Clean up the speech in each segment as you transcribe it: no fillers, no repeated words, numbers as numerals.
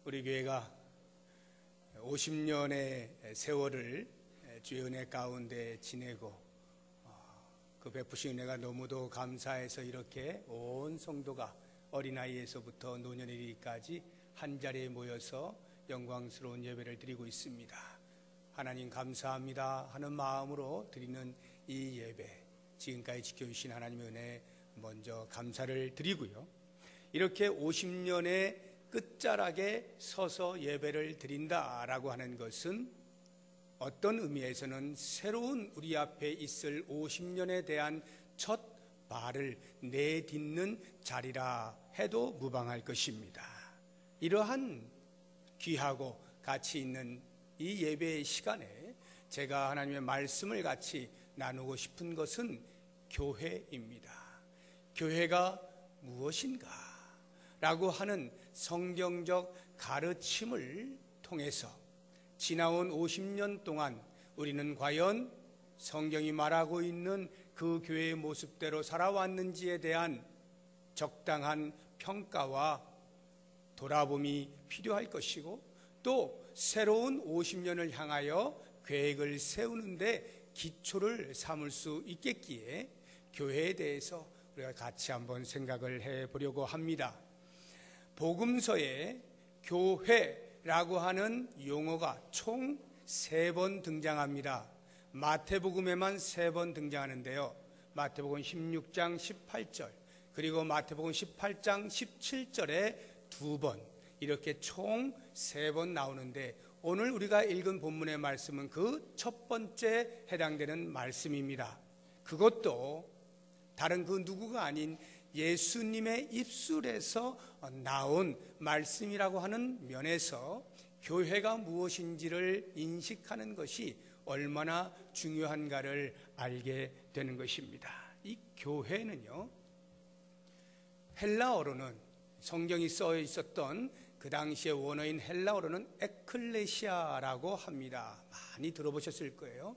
우리 교회가 50년의 세월을 주의 은혜 가운데 지내고 그 베푸신 은혜가 너무도 감사해서 이렇게 온 성도가 어린아이에서부터 노년에 이르기까지 한자리에 모여서 영광스러운 예배를 드리고 있습니다. 하나님 감사합니다 하는 마음으로 드리는 이 예배, 지금까지 지켜주신 하나님의 은혜 먼저 감사를 드리고요, 이렇게 50년의 끝자락에 서서 예배를 드린다라고 하는 것은 어떤 의미에서는 새로운 우리 앞에 있을 50년에 대한 첫 발을 내딛는 자리라 해도 무방할 것입니다. 이러한 귀하고 가치 있는 이 예배의 시간에 제가 하나님의 말씀을 같이 나누고 싶은 것은 교회입니다. 교회가 무엇인가? 라고 하는 성경적 가르침을 통해서 지나온 50년 동안 우리는 과연 성경이 말하고 있는 그 교회의 모습대로 살아왔는지에 대한 적당한 평가와 돌아봄이 필요할 것이고, 또 새로운 50년을 향하여 계획을 세우는데 기초를 삼을 수 있겠기에 교회에 대해서 우리가 같이 한번 생각을 해보려고 합니다. 복음서에 교회라고 하는 용어가 총 3번 등장합니다. 마태복음에만 3번 등장하는데요, 마태복음 16장 18절 그리고 마태복음 18장 17절에 2번, 이렇게 총 3번 나오는데 오늘 우리가 읽은 본문의 말씀은 그 첫 번째 해당되는 말씀입니다. 그것도 다른 그 누구가 아닌 예수님의 입술에서 나온 말씀이라고 하는 면에서 교회가 무엇인지를 인식하는 것이 얼마나 중요한가를 알게 되는 것입니다. 이 교회는요, 헬라어로는, 성경이 써 있었던 그 당시의 원어인 헬라어로는 에클레시아라고 합니다. 많이 들어보셨을 거예요.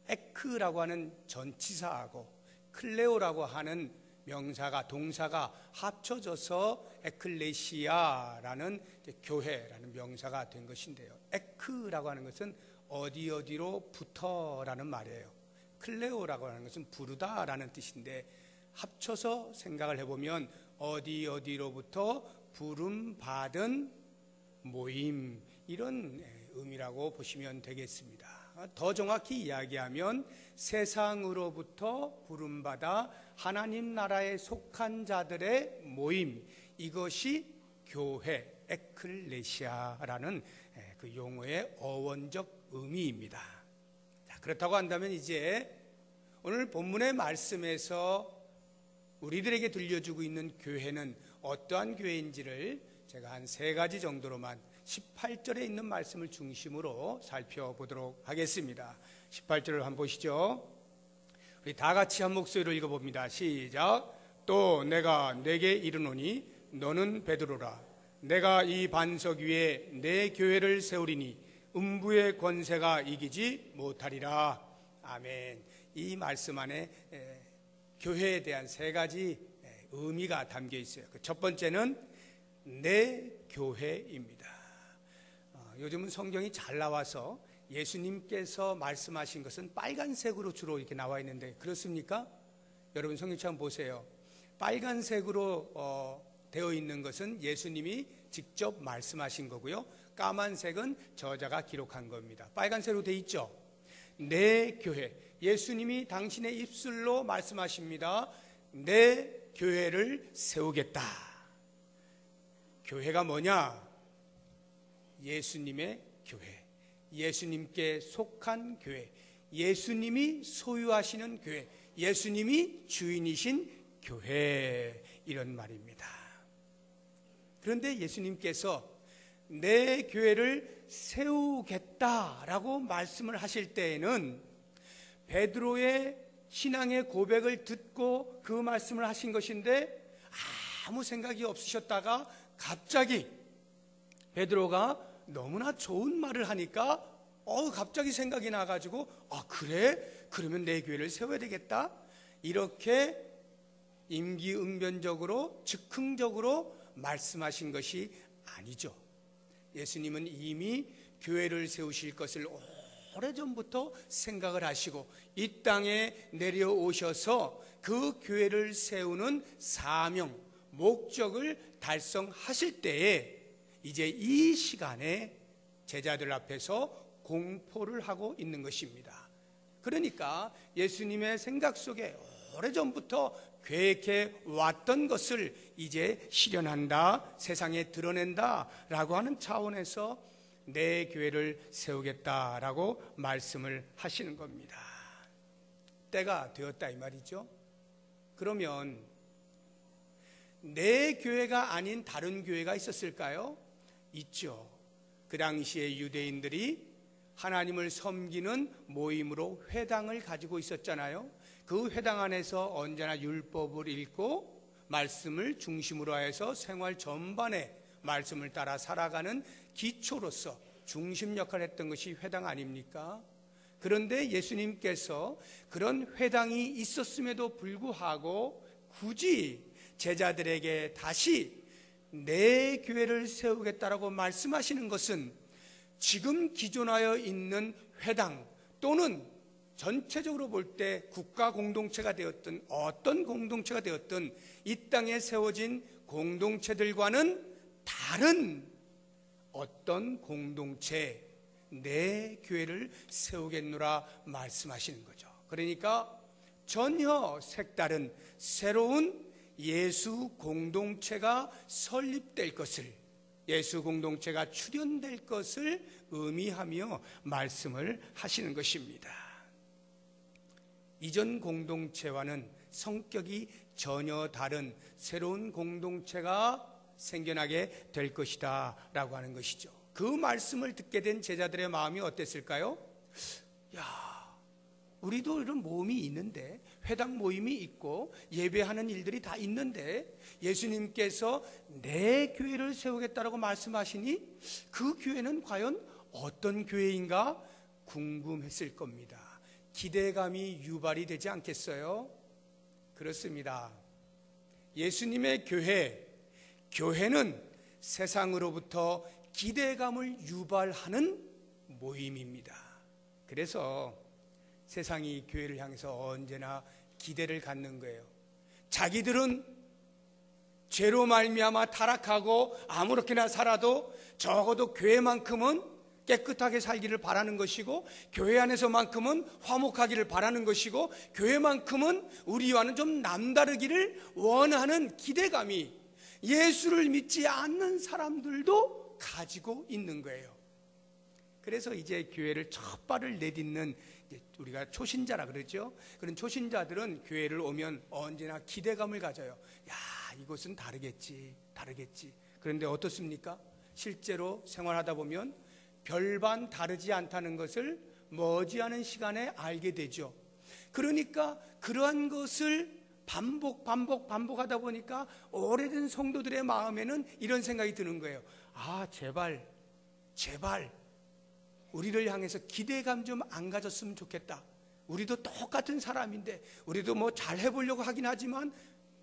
에크라고 하는 전치사하고 클레오라고 하는 명사가, 동사가 합쳐져서 에클레시아라는 교회라는 명사가 된 것인데요, 에크라고 하는 것은 어디 어디로부터라는 말이에요. 클레오라고 하는 것은 부르다라는 뜻인데 합쳐서 생각을 해보면 어디 어디로부터 부름받은 모임, 이런 의미라고 보시면 되겠습니다. 더 정확히 이야기하면 세상으로부터 부름받아 하나님 나라에 속한 자들의 모임, 이것이 교회, 에클레시아라는 그 용어의 어원적 의미입니다. 자, 그렇다고 한다면 이제 오늘 본문의 말씀에서 우리들에게 들려주고 있는 교회는 어떠한 교회인지를 제가 한 3가지 정도로만 18절에 있는 말씀을 중심으로 살펴보도록 하겠습니다. 18절을 한번 보시죠. 우리 다 같이 한 목소리로 읽어봅니다. 시작. 또 내가 내게 이르노니 너는 베드로라. 내가 이 반석 위에 내 교회를 세우리니 음부의 권세가 이기지 못하리라. 아멘. 이 말씀 안에 교회에 대한 3가지 의미가 담겨 있어요. 첫 번째는 내 교회입니다. 요즘은 성경이 잘 나와서 예수님께서 말씀하신 것은 빨간색으로 주로 이렇게 나와 있는데 그렇습니까? 여러분 성경책 한번 보세요. 빨간색으로 되어 있는 것은 예수님이 직접 말씀하신 거고요, 까만색은 저자가 기록한 겁니다. 빨간색으로 되어 있죠. 내 교회, 예수님이 당신의 입술로 말씀하십니다. 내 교회를 세우겠다. 교회가 뭐냐? 예수님의 교회, 예수님께 속한 교회, 예수님이 소유하시는 교회, 예수님이 주인이신 교회, 이런 말입니다. 그런데 예수님께서 내 교회를 세우겠다라고 말씀을 하실 때에는 베드로의 신앙의 고백을 듣고 그 말씀을 하신 것인데 아무 생각이 없으셨다가 갑자기 베드로가 너무나 좋은 말을 하니까 갑자기 생각이 나가지고 그래? 그러면 내 교회를 세워야 되겠다. 이렇게 임기응변적으로 즉흥적으로 말씀하신 것이 아니죠. 예수님은 이미 교회를 세우실 것을 오래전부터 생각을 하시고 이 땅에 내려오셔서 그 교회를 세우는 사명, 목적을 달성하실 때에 이제 이 시간에 제자들 앞에서 공포를 하고 있는 것입니다. 그러니까 예수님의 생각 속에 오래전부터 계획해 왔던 것을 이제 실현한다, 세상에 드러낸다 라고 하는 차원에서 내 교회를 세우겠다라고 말씀을 하시는 겁니다. 때가 되었다 이 말이죠. 그러면 내 교회가 아닌 다른 교회가 있었을까요? 있죠. 그 당시에 유대인들이 하나님을 섬기는 모임으로 회당을 가지고 있었잖아요. 그 회당 안에서 언제나 율법을 읽고 말씀을 중심으로 해서 생활 전반에 말씀을 따라 살아가는 기초로서 중심 역할을 했던 것이 회당 아닙니까? 그런데 예수님께서 그런 회당이 있었음에도 불구하고 굳이 제자들에게 다시 내 교회를 세우겠다라고 말씀하시는 것은 지금 기존하여 있는 회당 또는 전체적으로 볼 때 국가 공동체가 되었든 어떤 공동체가 되었든 이 땅에 세워진 공동체들과는 다른 어떤 공동체, 내 교회를 세우겠노라 말씀하시는 거죠. 그러니까 전혀 색다른 새로운 예수 공동체가 설립될 것을, 예수 공동체가 출현될 것을 의미하며 말씀을 하시는 것입니다. 이전 공동체와는 성격이 전혀 다른 새로운 공동체가 생겨나게 될 것이다 라고 하는 것이죠. 그 말씀을 듣게 된 제자들의 마음이 어땠을까요? 야, 우리도 이런 모임이 있는데, 회당 모임이 있고 예배하는 일들이 다 있는데 예수님께서 내 교회를 세우겠다라고 말씀하시니 그 교회는 과연 어떤 교회인가 궁금했을 겁니다. 기대감이 유발이 되지 않겠어요? 그렇습니다. 예수님의 교회는 세상으로부터 기대감을 유발하는 모임입니다. 그래서 세상이 교회를 향해서 언제나 기대를 갖는 거예요. 자기들은 죄로 말미암아 타락하고 아무렇게나 살아도 적어도 교회만큼은 깨끗하게 살기를 바라는 것이고, 교회 안에서만큼은 화목하기를 바라는 것이고, 교회만큼은 우리와는 좀 남다르기를 원하는 기대감이 예수를 믿지 않는 사람들도 가지고 있는 거예요. 그래서 이제 교회를 첫 발을 내딛는, 우리가 초신자라 그러죠. 그런 초신자들은 교회를 오면 언제나 기대감을 가져요. 야, 이곳은 다르겠지. 그런데 어떻습니까? 실제로 생활하다 보면 별반 다르지 않다는 것을 머지않은 시간에 알게 되죠. 그러니까 그러한 것을 반복하다 보니까 오래된 성도들의 마음에는 이런 생각이 드는 거예요. 아, 제발 우리를 향해서 기대감 좀 안 가졌으면 좋겠다. 우리도 똑같은 사람인데, 우리도 뭐 잘 해보려고 하긴 하지만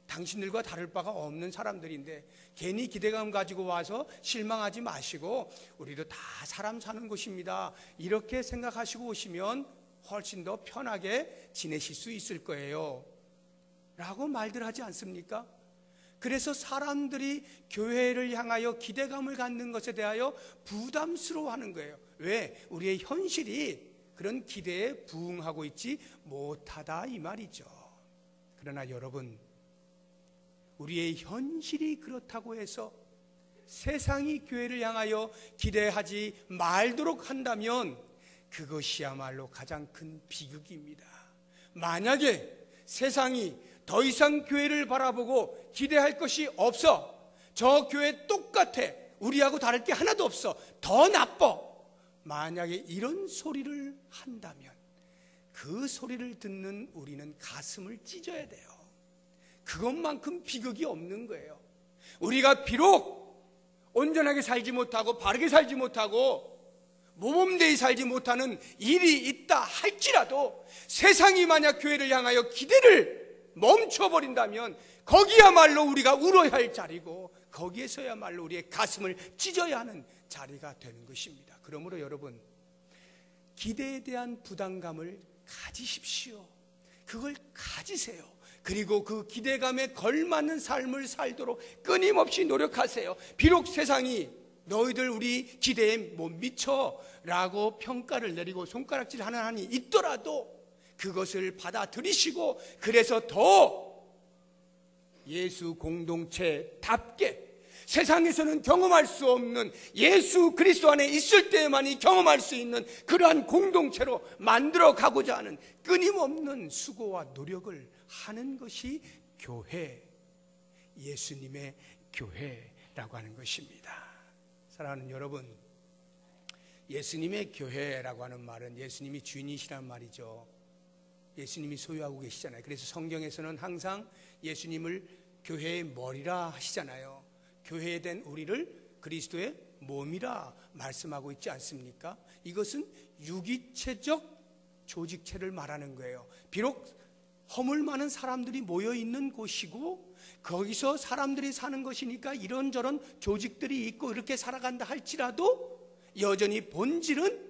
당신들과 다를 바가 없는 사람들인데 괜히 기대감 가지고 와서 실망하지 마시고 우리도 다 사람 사는 곳입니다. 이렇게 생각하시고 오시면 훨씬 더 편하게 지내실 수 있을 거예요 라고 말들 하지 않습니까? 그래서 사람들이 교회를 향하여 기대감을 갖는 것에 대하여 부담스러워하는 거예요. 왜? 우리의 현실이 그런 기대에 부응하고 있지 못하다 이 말이죠. 그러나 여러분, 우리의 현실이 그렇다고 해서 세상이 교회를 향하여 기대하지 말도록 한다면 그것이야말로 가장 큰 비극입니다. 만약에 세상이 더 이상 교회를 바라보고 기대할 것이 없어, 저 교회 똑같아, 우리하고 다를 게 하나도 없어, 더 나빠, 만약에 이런 소리를 한다면 그 소리를 듣는 우리는 가슴을 찢어야 돼요. 그것만큼 비극이 없는 거예요. 우리가 비록 온전하게 살지 못하고 바르게 살지 못하고 모범되이 살지 못하는 일이 있다 할지라도 세상이 만약 교회를 향하여 기대를 멈춰버린다면 거기야말로 우리가 울어야 할 자리고 거기에서야말로 우리의 가슴을 찢어야 하는 자리가 되는 것입니다. 그러므로 여러분, 기대에 대한 부담감을 가지십시오. 그걸 가지세요. 그리고 그 기대감에 걸맞는 삶을 살도록 끊임없이 노력하세요. 비록 세상이 너희들 우리 기대에 못 미쳐 라고 평가를 내리고 손가락질하는 한이 있더라도 그것을 받아들이시고, 그래서 더 예수 공동체답게 세상에서는 경험할 수 없는 예수 그리스도 안에 있을 때만이 경험할 수 있는 그러한 공동체로 만들어 가고자 하는 끊임없는 수고와 노력을 하는 것이 교회, 예수님의 교회라고 하는 것입니다. 사랑하는 여러분, 예수님의 교회라고 하는 말은 예수님이 주인이시란 말이죠. 예수님이 소유하고 계시잖아요. 그래서 성경에서는 항상 예수님을 교회의 머리라 하시잖아요. 교회에 된 우리를 그리스도의 몸이라 말씀하고 있지 않습니까? 이것은 유기체적 조직체를 말하는 거예요. 비록 허물 많은 사람들이 모여 있는 곳이고 거기서 사람들이 사는 것이니까 이런저런 조직들이 있고 이렇게 살아간다 할지라도 여전히 본질은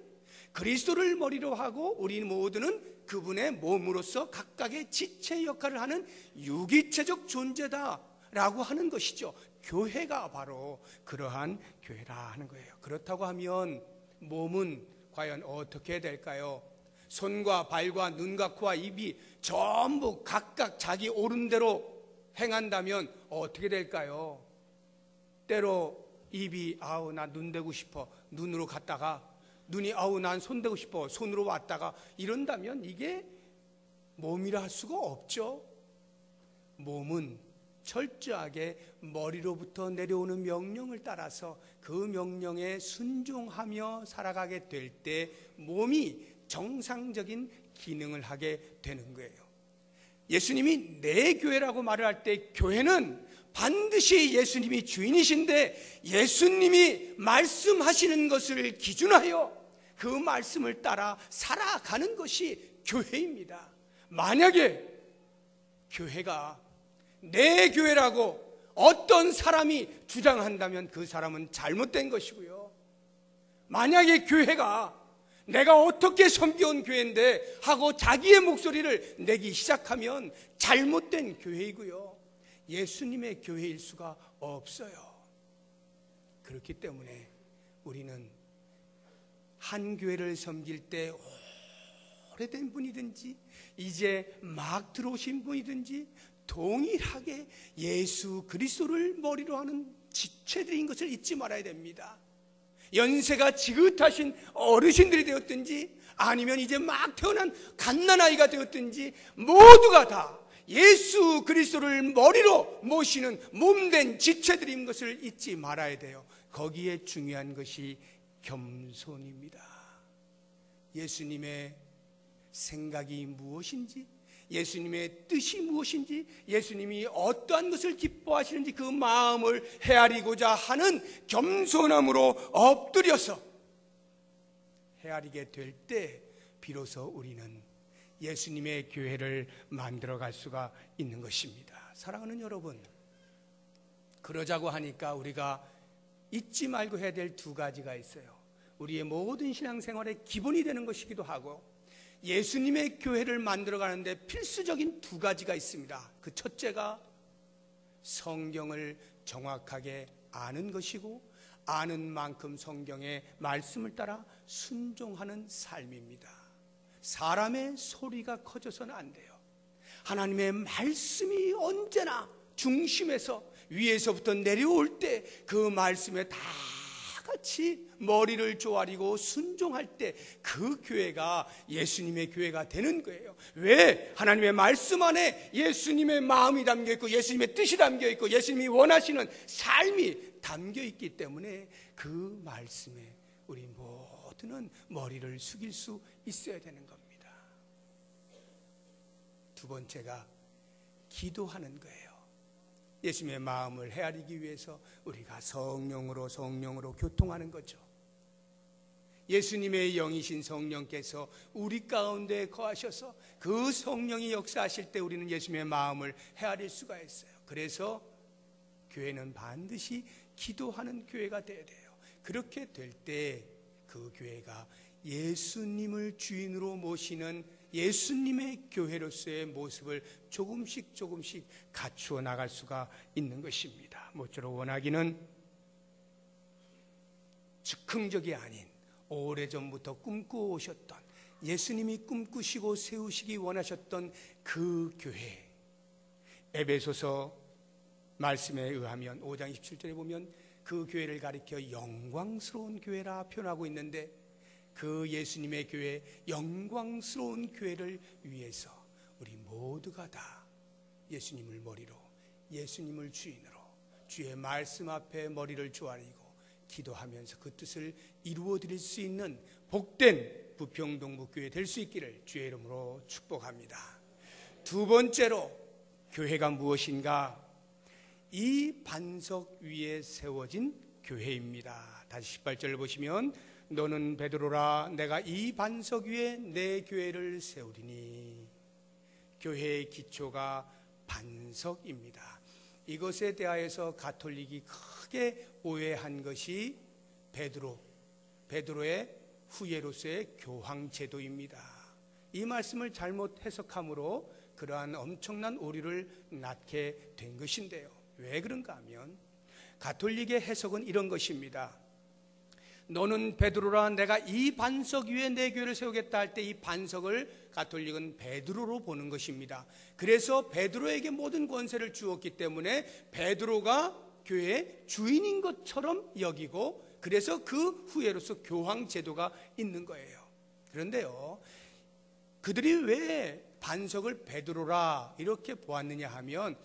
그리스도를 머리로 하고 우리 모두는 그분의 몸으로서 각각의 지체 역할을 하는 유기체적 존재다라고 하는 것이죠. 교회가 바로 그러한 교회라 하는 거예요. 그렇다고 하면 몸은 과연 어떻게 될까요? 손과 발과 눈과 코와 입이 전부 각각 자기 옳은 대로 행한다면 어떻게 될까요? 때로 입이 아우 나 눈 대고 싶어 눈으로 갔다가, 눈이 아우 난 손 대고 싶어 손으로 왔다가 이런다면 이게 몸이라 할 수가 없죠. 몸은 철저하게 머리로부터 내려오는 명령을 따라서 그 명령에 순종하며 살아가게 될 때 몸이 정상적인 기능을 하게 되는 거예요. 예수님이 내 교회라고 말을 할 때 교회는 반드시 예수님이 주인이신데 예수님이 말씀하시는 것을 기준하여 그 말씀을 따라 살아가는 것이 교회입니다. 만약에 교회가 내 교회라고 어떤 사람이 주장한다면 그 사람은 잘못된 것이고요. 만약에 교회가 내가 어떻게 섬겨온 교회인데 하고 자기의 목소리를 내기 시작하면 잘못된 교회이고요. 예수님의 교회일 수가 없어요. 그렇기 때문에 우리는 한 교회를 섬길 때 오래된 분이든지 이제 막 들어오신 분이든지 동일하게 예수 그리스도를 머리로 하는 지체들인 것을 잊지 말아야 됩니다. 연세가 지긋하신 어르신들이 되었든지 아니면 이제 막 태어난 갓난아이가 되었든지 모두가 다 예수 그리스도를 머리로 모시는 몸된 지체들인 것을 잊지 말아야 돼요. 거기에 중요한 것이 겸손입니다. 예수님의 생각이 무엇인지, 예수님의 뜻이 무엇인지, 예수님이 어떠한 것을 기뻐하시는지 그 마음을 헤아리고자 하는 겸손함으로 엎드려서 헤아리게 될 때 비로소 우리는 예수님의 교회를 만들어갈 수가 있는 것입니다. 사랑하는 여러분, 그러자고 하니까 우리가 잊지 말고 해야 될 두 가지가 있어요. 우리의 모든 신앙생활의 기본이 되는 것이기도 하고 예수님의 교회를 만들어가는데 필수적인 두 가지가 있습니다. 그 첫째가 성경을 정확하게 아는 것이고 아는 만큼 성경의 말씀을 따라 순종하는 삶입니다. 사람의 소리가 커져서는 안 돼요. 하나님의 말씀이 언제나 중심에서 위에서부터 내려올 때 그 말씀에 다 같이 머리를 조아리고 순종할 때 그 교회가 예수님의 교회가 되는 거예요. 왜? 하나님의 말씀 안에 예수님의 마음이 담겨 있고 예수님의 뜻이 담겨 있고 예수님이 원하시는 삶이 담겨 있기 때문에 그 말씀에 우리 모두는 머리를 숙일 수 있어야 되는 겁니다. 두 번째가 기도하는 거예요. 예수님의 마음을 헤아리기 위해서 우리가 성령으로 교통하는 거죠. 예수님의 영이신 성령께서 우리 가운데 거하셔서 그 성령이 역사하실 때 우리는 예수님의 마음을 헤아릴 수가 있어요. 그래서 교회는 반드시 기도하는 교회가 돼야 돼요. 그렇게 될 때 그 교회가 예수님을 주인으로 모시는 예수님의 교회로서의 모습을 조금씩 갖추어 나갈 수가 있는 것입니다. 모쪼록 원하기는 즉흥적이 아닌 오래전부터 꿈꾸오셨던, 예수님이 꿈꾸시고 세우시기 원하셨던 그 교회, 에베소서 말씀에 의하면 5장 27절에 보면 그 교회를 가리켜 영광스러운 교회라 표현하고 있는데, 그 예수님의 교회, 영광스러운 교회를 위해서 우리 모두가 다 예수님을 머리로, 예수님을 주인으로 주의 말씀 앞에 머리를 조아리고 기도하면서 그 뜻을 이루어 드릴 수 있는 복된 부평동북교회 될 수 있기를 주의 이름으로 축복합니다. 두 번째로, 교회가 무엇인가? 이 반석 위에 세워진 교회입니다. 다시 18절을 보시면, 너는 베드로라, 내가 이 반석 위에 내 교회를 세우리니. 교회의 기초가 반석입니다. 이것에 대하여서 가톨릭이 크게 오해한 것이 베드로의 후예로서의 교황제도입니다. 이 말씀을 잘못 해석함으로 그러한 엄청난 오류를 낳게 된 것인데요. 왜 그런가 하면 가톨릭의 해석은 이런 것입니다. 너는 베드로라, 내가 이 반석 위에 내 교회를 세우겠다 할 때 이 반석을 가톨릭은 베드로로 보는 것입니다. 그래서 베드로에게 모든 권세를 주었기 때문에 베드로가 교회의 주인인 것처럼 여기고, 그래서 그 후예로서 교황 제도가 있는 거예요. 그런데요, 그들이 왜 반석을 베드로라 이렇게 보았느냐 하면,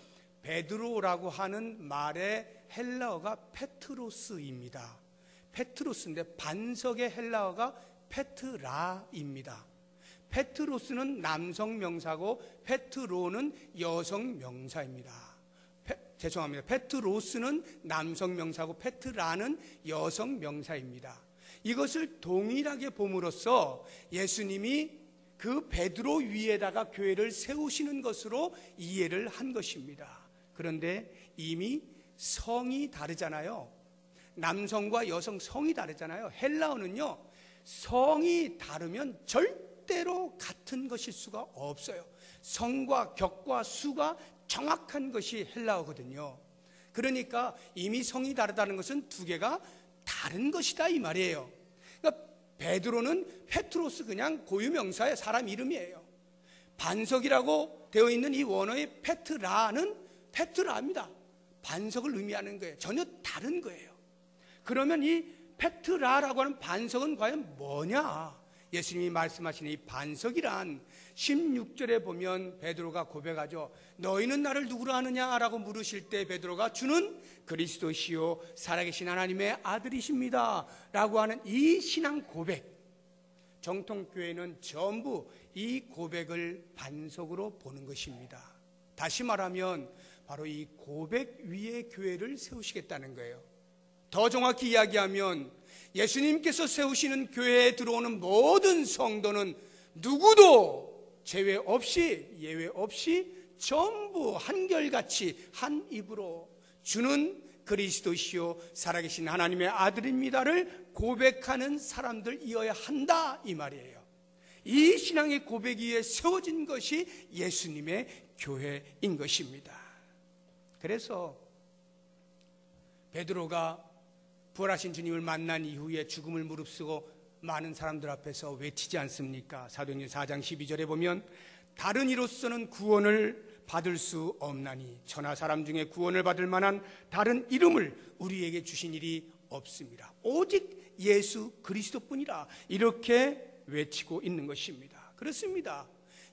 베드로라고 하는 말의 헬라어가 페트로스입니다. 페트로스인데 반석의 헬라어가 페트라입니다. 페트로스는 남성 명사고 페트로는 여성 명사입니다. 죄송합니다. 페트로스는 남성 명사고 페트라는 여성 명사입니다. 이것을 동일하게 봄으로써 예수님이 그 베드로 위에다가 교회를 세우시는 것으로 이해를 한 것입니다. 그런데 이미 성이 다르잖아요. 남성과 여성 성이 다르잖아요. 헬라어는요, 성이 다르면 절대로 같은 것일 수가 없어요. 성과 격과 수가 정확한 것이 헬라어거든요. 그러니까 이미 성이 다르다는 것은 두 개가 다른 것이다 이 말이에요. 그러니까 베드로는 페트로스 그냥 고유명사의 사람 이름이에요. 반석이라고 되어 있는 이 원어의 페트라는 페트라입니다. 반석을 의미하는 거예요. 전혀 다른 거예요. 그러면 이 페트라라고 하는 반석은 과연 뭐냐? 예수님이 말씀하시는 이 반석이란 16절에 보면 베드로가 고백하죠. 너희는 나를 누구로 아느냐라고 물으실 때 베드로가 주는 그리스도시요 살아계신 하나님의 아들이십니다 라고 하는 이 신앙 고백, 정통교회는 전부 이 고백을 반석으로 보는 것입니다. 다시 말하면 바로 이 고백 위에 교회를 세우시겠다는 거예요. 더 정확히 이야기하면 예수님께서 세우시는 교회에 들어오는 모든 성도는 누구도 제외 없이, 예외 없이 전부 한결같이 한 입으로 주는 그리스도시요 살아계신 하나님의 아들입니다를 고백하는 사람들이어야 한다 이 말이에요. 이 신앙의 고백 위에 세워진 것이 예수님의 교회인 것입니다. 그래서 베드로가 부활하신 주님을 만난 이후에 죽음을 무릅쓰고 많은 사람들 앞에서 외치지 않습니까? 사도행전 4장 12절에 보면 다른 이로서는 구원을 받을 수 없나니 천하 사람 중에 구원을 받을 만한 다른 이름을 우리에게 주신 일이 없습니다. 오직 예수 그리스도뿐이라 이렇게 외치고 있는 것입니다. 그렇습니다.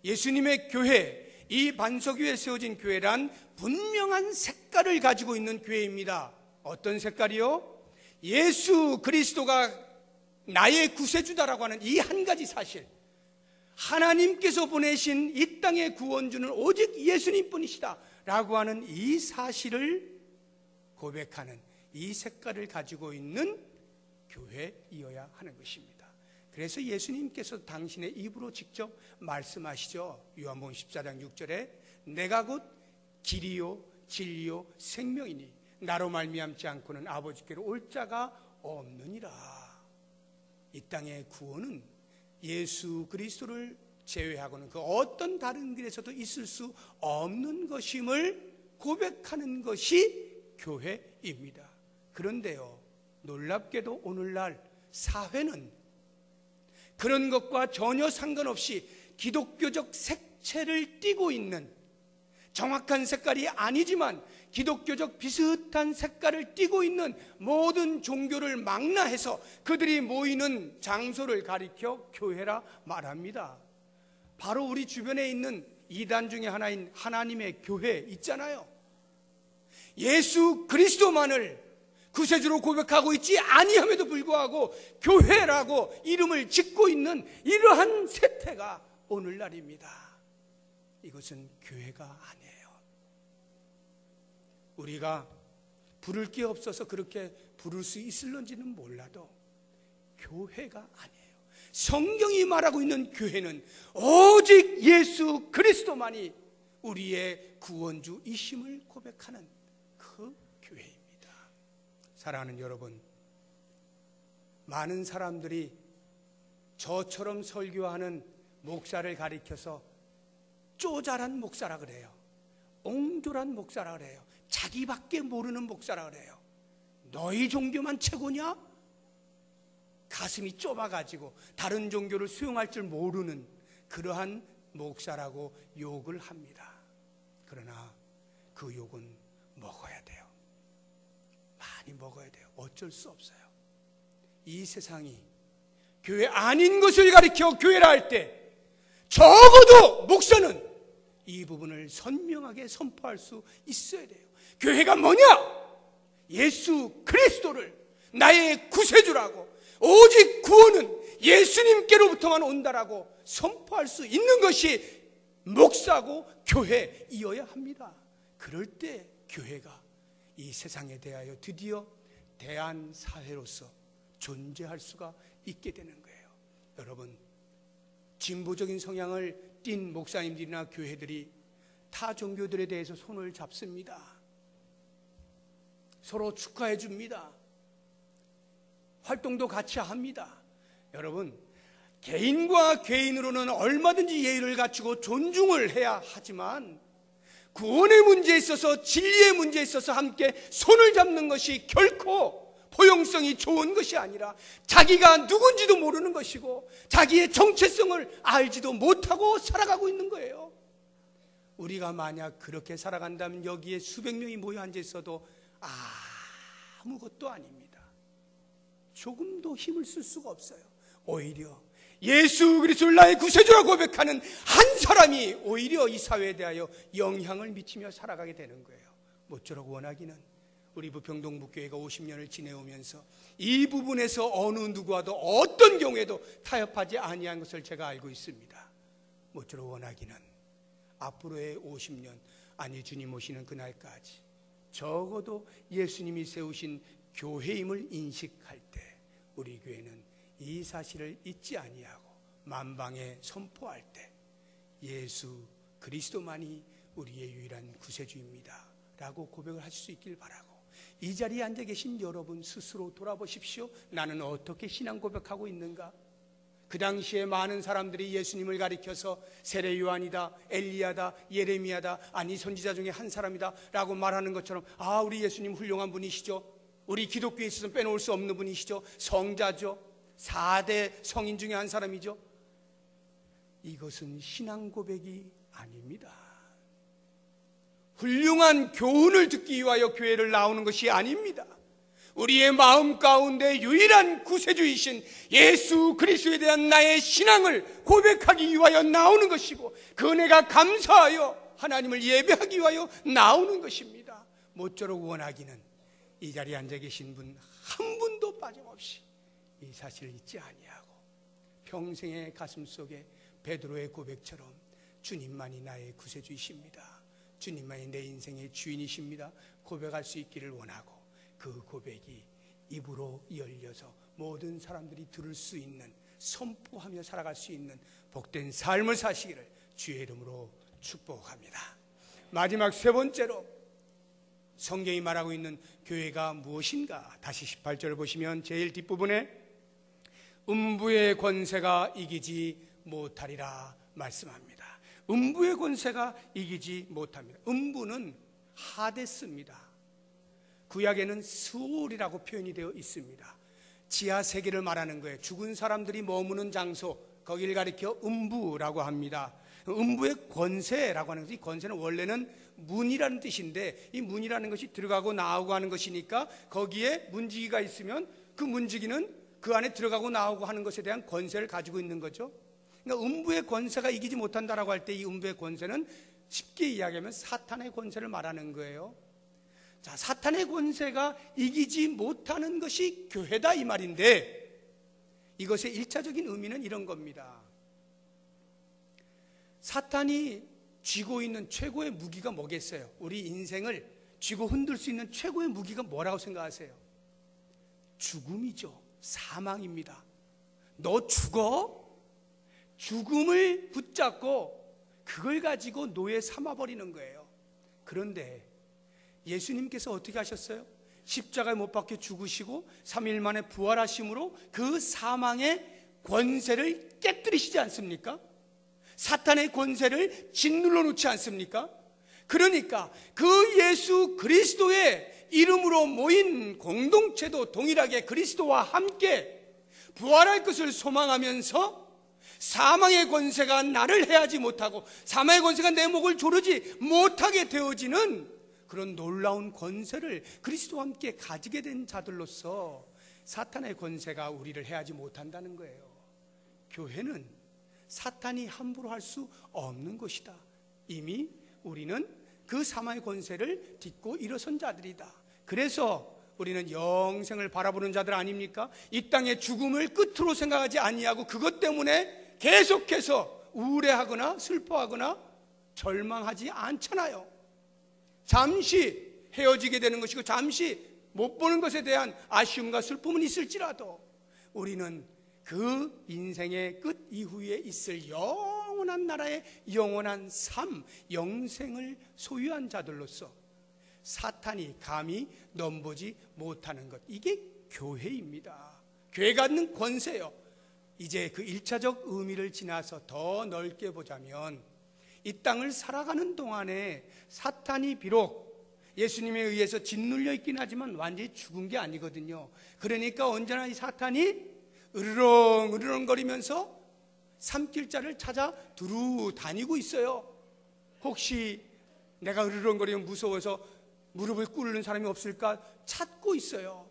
예수님의 교회, 이 반석 위에 세워진 교회란 분명한 색깔을 가지고 있는 교회입니다. 어떤 색깔이요? 예수 그리스도가 나의 구세주다라고 하는 이 한 가지 사실, 하나님께서 보내신 이 땅의 구원주는 오직 예수님뿐이시다 라고 하는 이 사실을 고백하는 이 색깔을 가지고 있는 교회이어야 하는 것입니다. 그래서 예수님께서 당신의 입으로 직접 말씀하시죠. 요한복음 14장 6절에 내가 곧 길이요 진리요 생명이니 나로 말미암지 않고는 아버지께로 올 자가 없느니라. 이 땅의 구원은 예수 그리스도를 제외하고는 그 어떤 다른 길에서도 있을 수 없는 것임을 고백하는 것이 교회입니다. 그런데요, 놀랍게도 오늘날 사회는 그런 것과 전혀 상관없이 기독교적 색채를 띠고 있는, 정확한 색깔이 아니지만 기독교적 비슷한 색깔을 띠고 있는 모든 종교를 망라해서 그들이 모이는 장소를 가리켜 교회라 말합니다. 바로 우리 주변에 있는 이단 중에 하나인 하나님의 교회 있잖아요. 예수 그리스도만을 구세주로 고백하고 있지 아니함에도 불구하고 교회라고 이름을 짓고 있는 이러한 세태가 오늘날입니다. 이것은 교회가 아니에요. 우리가 부를 게 없어서 그렇게 부를 수 있을런지는 몰라도 교회가 아니에요. 성경이 말하고 있는 교회는 오직 예수 그리스도만이 우리의 구원주이심을 고백하는 그 교회입니다. 사랑하는 여러분, 많은 사람들이 저처럼 설교하는 목사를 가리켜서 쪼잘한 목사라 그래요. 옹졸한 목사라 그래요. 자기밖에 모르는 목사라 그래요. 너희 종교만 최고냐? 가슴이 좁아가지고 다른 종교를 수용할 줄 모르는 그러한 목사라고 욕을 합니다. 그러나 그 욕은 먹어야 돼요. 많이 먹어야 돼요. 어쩔 수 없어요. 이 세상이 교회 아닌 것을 가리켜 교회라 할 때 적어도 목사는 이 부분을 선명하게 선포할 수 있어야 돼요. 교회가 뭐냐? 예수 그리스도를 나의 구세주라고, 오직 구원은 예수님께로부터만 온다라고 선포할 수 있는 것이 목사고 교회이어야 합니다. 그럴 때 교회가 이 세상에 대하여 드디어 대한사회로서 존재할 수가 있게 되는 거예요. 여러분, 진보적인 성향을 띤 목사님들이나 교회들이 타 종교들에 대해서 손을 잡습니다. 서로 축하해 줍니다. 활동도 같이 합니다. 여러분, 개인과 개인으로는 얼마든지 예의를 갖추고 존중을 해야 하지만 구원의 문제에 있어서, 진리의 문제에 있어서 함께 손을 잡는 것이 결코 포용성이 좋은 것이 아니라 자기가 누군지도 모르는 것이고 자기의 정체성을 알지도 못하고 살아가고 있는 거예요. 우리가 만약 그렇게 살아간다면 여기에 수백 명이 모여 앉아 있어도 아무것도 아닙니다. 조금도 힘을 쓸 수가 없어요. 오히려 예수 그리스도를 나의 구세주라고 고백하는 한 사람이 오히려 이 사회에 대하여 영향을 미치며 살아가게 되는 거예요. 모쪼록 원하기는 우리 부평동북교회가 50년을 지내오면서 이 부분에서 어느 누구와도 어떤 경우에도 타협하지 아니한 것을 제가 알고 있습니다. 모쪼록 원하기는 앞으로의 50년, 아니 주님 오시는 그날까지 적어도 예수님이 세우신 교회임을 인식할 때 우리 교회는 이 사실을 잊지 아니하고 만방에 선포할 때 예수 그리스도만이 우리의 유일한 구세주입니다 라고 고백을 하실 수 있길 바라고, 이 자리에 앉아 계신 여러분 스스로 돌아보십시오. 나는 어떻게 신앙 고백하고 있는가? 그 당시에 많은 사람들이 예수님을 가리켜서 세례 요한이다, 엘리야다, 예레미야다, 아니 선지자 중에 한 사람이다 라고 말하는 것처럼 우리 예수님 훌륭한 분이시죠. 우리 기독교에 있어서는 빼놓을 수 없는 분이시죠. 성자죠. 4대 성인 중에 한 사람이죠. 이것은 신앙 고백이 아닙니다. 훌륭한 교훈을 듣기 위하여 교회를 나오는 것이 아닙니다. 우리의 마음 가운데 유일한 구세주이신 예수 그리스도에 대한 나의 신앙을 고백하기 위하여 나오는 것이고, 그 은혜가 감사하여 하나님을 예배하기 위하여 나오는 것입니다. 모쪼록 원하기는 이 자리에 앉아 계신 분 한 분도 빠짐없이 이 사실을 잊지 아니하고 평생의 가슴 속에 베드로의 고백처럼 주님만이 나의 구세주이십니다, 주님만이 내 인생의 주인이십니다 고백할 수 있기를 원하고, 그 고백이 입으로 열려서 모든 사람들이 들을 수 있는, 선포하며 살아갈 수 있는 복된 삶을 사시기를 주의 이름으로 축복합니다. 마지막 세 번째로, 성경이 말하고 있는 교회가 무엇인가? 다시 18절을 보시면 제일 뒷부분에 음부의 권세가 이기지 못하리라 말씀합니다. 음부의 권세가 이기지 못합니다. 음부는 하데스입니다. 구약에는 스올이라고 표현이 되어 있습니다. 지하 세계를 말하는 거예요. 죽은 사람들이 머무는 장소, 거기를 가리켜 음부라고 합니다. 음부의 권세라고 하는 것이, 권세는 원래는 문이라는 뜻인데 이 문이라는 것이 들어가고 나오고 하는 것이니까 거기에 문지기가 있으면 그 문지기는 그 안에 들어가고 나오고 하는 것에 대한 권세를 가지고 있는 거죠. 그러니까 음부의 권세가 이기지 못한다라고 할 때 이 음부의 권세는 쉽게 이야기하면 사탄의 권세를 말하는 거예요. 자, 사탄의 권세가 이기지 못하는 것이 교회다 이 말인데, 이것의 1차적인 의미는 이런 겁니다. 사탄이 쥐고 있는 최고의 무기가 뭐겠어요? 우리 인생을 쥐고 흔들 수 있는 최고의 무기가 뭐라고 생각하세요? 죽음이죠. 사망입니다. 너 죽어? 죽음을 붙잡고 그걸 가지고 노예 삼아버리는 거예요. 그런데 예수님께서 어떻게 하셨어요? 십자가에 못 박혀 죽으시고 3일 만에 부활하심으로 그 사망의 권세를 깨뜨리시지 않습니까? 사탄의 권세를 짓눌러 놓지 않습니까? 그러니까 그 예수 그리스도의 이름으로 모인 공동체도 동일하게 그리스도와 함께 부활할 것을 소망하면서 사망의 권세가 나를 해하지 못하고 사망의 권세가 내 목을 조르지 못하게 되어지는 그런 놀라운 권세를 그리스도와 함께 가지게 된 자들로서 사탄의 권세가 우리를 해하지 못한다는 거예요. 교회는 사탄이 함부로 할 수 없는 것이다. 이미 우리는 그 사망의 권세를 딛고 일어선 자들이다. 그래서 우리는 영생을 바라보는 자들 아닙니까? 이 땅의 죽음을 끝으로 생각하지 아니하고 그것 때문에 계속해서 우울해하거나 슬퍼하거나 절망하지 않잖아요. 잠시 헤어지게 되는 것이고 잠시 못 보는 것에 대한 아쉬움과 슬픔은 있을지라도 우리는 그 인생의 끝 이후에 있을 영원한 나라의 영원한 삶, 영생을 소유한 자들로서 사탄이 감히 넘보지 못하는 것, 이게 교회입니다. 교회가 갖는 권세요. 이제 그 1차적 의미를 지나서 더 넓게 보자면 이 땅을 살아가는 동안에 사탄이 비록 예수님에 의해서 짓눌려 있긴 하지만 완전히 죽은 게 아니거든요. 그러니까 언제나 이 사탄이 으르렁거리면서 삼킬자를 찾아 두루 다니고 있어요. 혹시 내가 으르렁거리면 무서워서 무릎을 꿇는 사람이 없을까 찾고 있어요.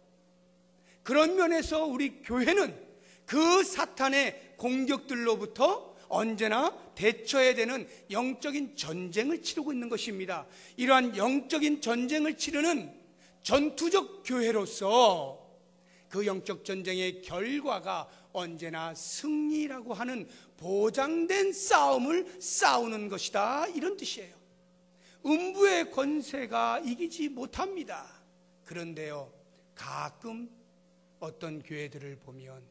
그런 면에서 우리 교회는 그 사탄의 공격들로부터 언제나 대처해야 되는 영적인 전쟁을 치르고 있는 것입니다. 이러한 영적인 전쟁을 치르는 전투적 교회로서 그 영적 전쟁의 결과가 언제나 승리라고 하는 보장된 싸움을 싸우는 것이다, 이런 뜻이에요. 음부의 권세가 이기지 못합니다. 그런데요, 가끔 어떤 교회들을 보면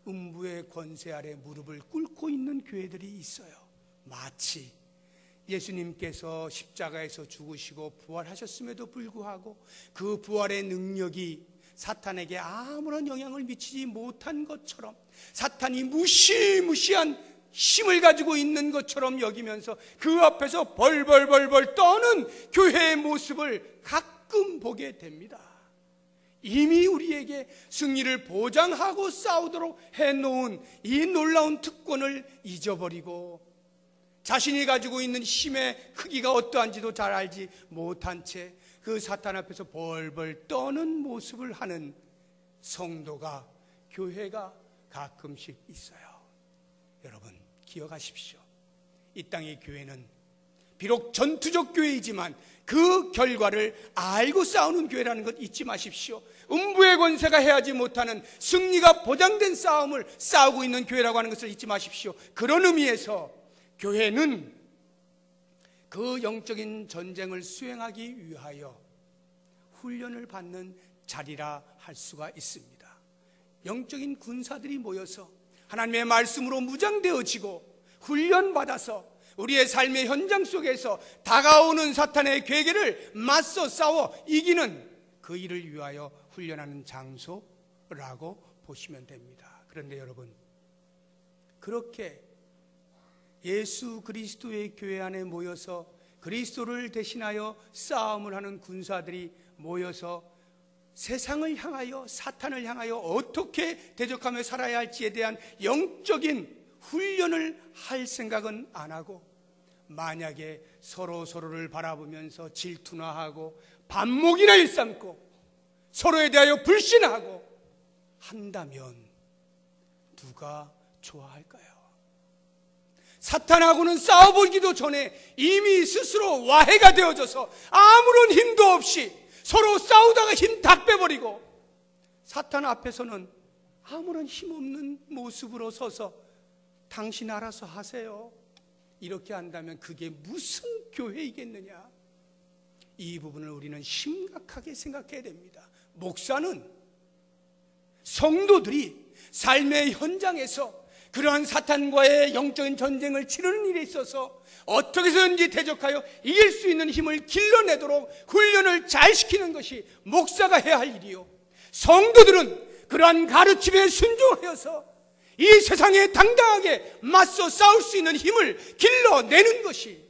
음부의 권세 아래 무릎을 꿇고 있는 교회들이 있어요. 마치 예수님께서 십자가에서 죽으시고 부활하셨음에도 불구하고 그 부활의 능력이 사탄에게 아무런 영향을 미치지 못한 것처럼, 사탄이 무시무시한 힘을 가지고 있는 것처럼 여기면서 그 앞에서 벌벌벌벌 떠는 교회의 모습을 가끔 보게 됩니다. 이미 우리에게 승리를 보장하고 싸우도록 해놓은 이 놀라운 특권을 잊어버리고 자신이 가지고 있는 힘의 크기가 어떠한지도 잘 알지 못한 채 그 사탄 앞에서 벌벌 떠는 모습을 하는 성도가, 교회가 가끔씩 있어요. 여러분 기억하십시오. 이 땅의 교회는 비록 전투적 교회이지만 그 결과를 알고 싸우는 교회라는 것 잊지 마십시오. 음부의 권세가 해하지 못하는 승리가 보장된 싸움을 싸우고 있는 교회라고 하는 것을 잊지 마십시오. 그런 의미에서 교회는 그 영적인 전쟁을 수행하기 위하여 훈련을 받는 자리라 할 수가 있습니다. 영적인 군사들이 모여서 하나님의 말씀으로 무장되어지고 훈련받아서 우리의 삶의 현장 속에서 다가오는 사탄의 괴계를 맞서 싸워 이기는 그 일을 위하여 훈련하는 장소라고 보시면 됩니다. 그런데 여러분, 그렇게 예수 그리스도의 교회 안에 모여서 그리스도를 대신하여 싸움을 하는 군사들이 모여서 세상을 향하여, 사탄을 향하여 어떻게 대적하며 살아야 할지에 대한 영적인 훈련을 할 생각은 안 하고, 만약에 서로를 바라보면서 질투나 하고 반목이나 일삼고 서로에 대하여 불신하고 한다면 누가 좋아할까요? 사탄하고는 싸워보기도 전에 이미 스스로 와해가 되어져서 아무런 힘도 없이 서로 싸우다가 힘 다 빼버리고, 사탄 앞에서는 아무런 힘없는 모습으로 서서 당신 알아서 하세요, 이렇게 한다면 그게 무슨 교회이겠느냐? 이 부분을 우리는 심각하게 생각해야 됩니다. 목사는 성도들이 삶의 현장에서 그러한 사탄과의 영적인 전쟁을 치르는 일에 있어서 어떻게 해서든지 대적하여 이길 수 있는 힘을 길러내도록 훈련을 잘 시키는 것이 목사가 해야 할 일이요, 성도들은 그러한 가르침에 순종하여서 이 세상에 당당하게 맞서 싸울 수 있는 힘을 길러내는 것이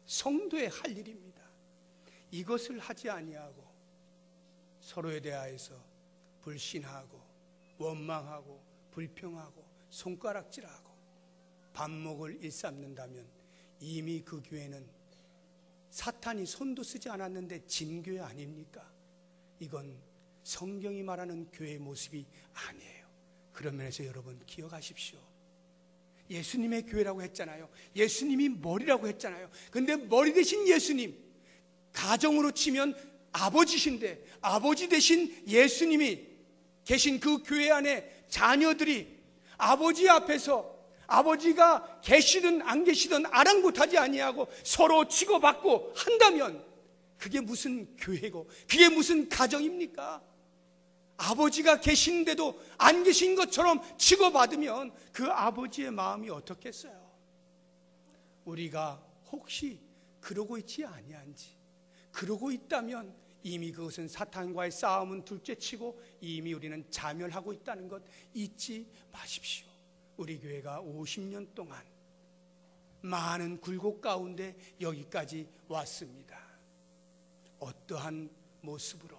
성도의 할 일입니다. 이것을 하지 아니하고 서로에 대하여서 불신하고 원망하고 불평하고 손가락질하고 반목을 일삼는다면 이미 그 교회는 사탄이 손도 쓰지 않았는데 진 교회 아닙니까? 이건 성경이 말하는 교회의 모습이 아니에요. 그런 면에서 여러분 기억하십시오. 예수님의 교회라고 했잖아요. 예수님이 머리라고 했잖아요. 근데 머리 대신 예수님, 가정으로 치면 아버지신데 아버지 대신 예수님이 계신 그 교회 안에 자녀들이 아버지 앞에서 아버지가 계시든 안 계시든 아랑곳하지 아니하고 서로 치고받고 한다면 그게 무슨 교회고 그게 무슨 가정입니까? 아버지가 계신데도 안 계신 것처럼 치고받으면 그 아버지의 마음이 어떻겠어요? 우리가 혹시 그러고 있지 아니한지, 그러고 있다면 이미 그것은 사탄과의 싸움은 둘째치고 이미 우리는 자멸하고 있다는 것 잊지 마십시오. 우리 교회가 50년 동안 많은 굴곡 가운데 여기까지 왔습니다. 어떠한 모습으로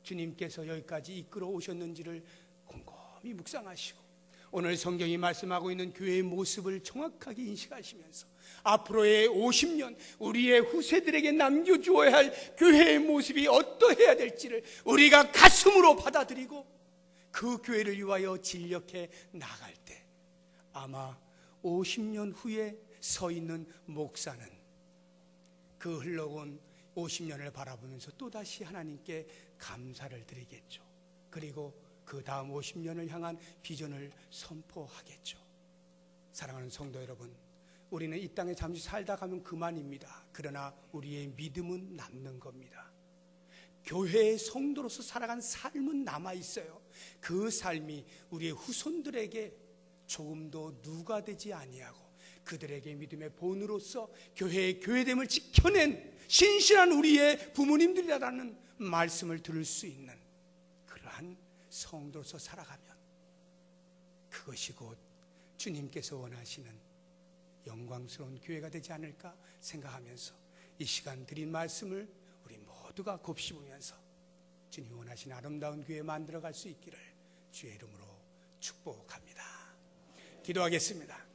주님께서 여기까지 이끌어 오셨는지를 곰곰이 묵상하시고 오늘 성경이 말씀하고 있는 교회의 모습을 정확하게 인식하시면서 앞으로의 50년 우리의 후세들에게 남겨주어야 할 교회의 모습이 어떠해야 될지를 우리가 가슴으로 받아들이고 그 교회를 위하여 진력해 나갈 때 아마 50년 후에 서 있는 목사는 그 흘러온 50년을 바라보면서 또다시 하나님께 감사를 드리겠죠. 그리고 그 다음 50년을 향한 비전을 선포하겠죠. 사랑하는 성도 여러분, 우리는 이 땅에 잠시 살다 가면 그만입니다. 그러나 우리의 믿음은 남는 겁니다. 교회의 성도로서 살아간 삶은 남아있어요. 그 삶이 우리의 후손들에게 조금도 누가 되지 아니하고 그들에게 믿음의 본으로서 교회의 교회됨을 지켜낸 신실한 우리의 부모님들이라는 말씀을 들을 수 있는 그러한 성도로서 살아가면 그것이 곧 주님께서 원하시는 영광스러운 교회가 되지 않을까 생각하면서 이 시간 드린 말씀을 우리 모두가 곱씹으면서 주님이 원하시는 아름다운 교회 만들어갈 수 있기를 주의 이름으로 축복합니다. 기도하겠습니다.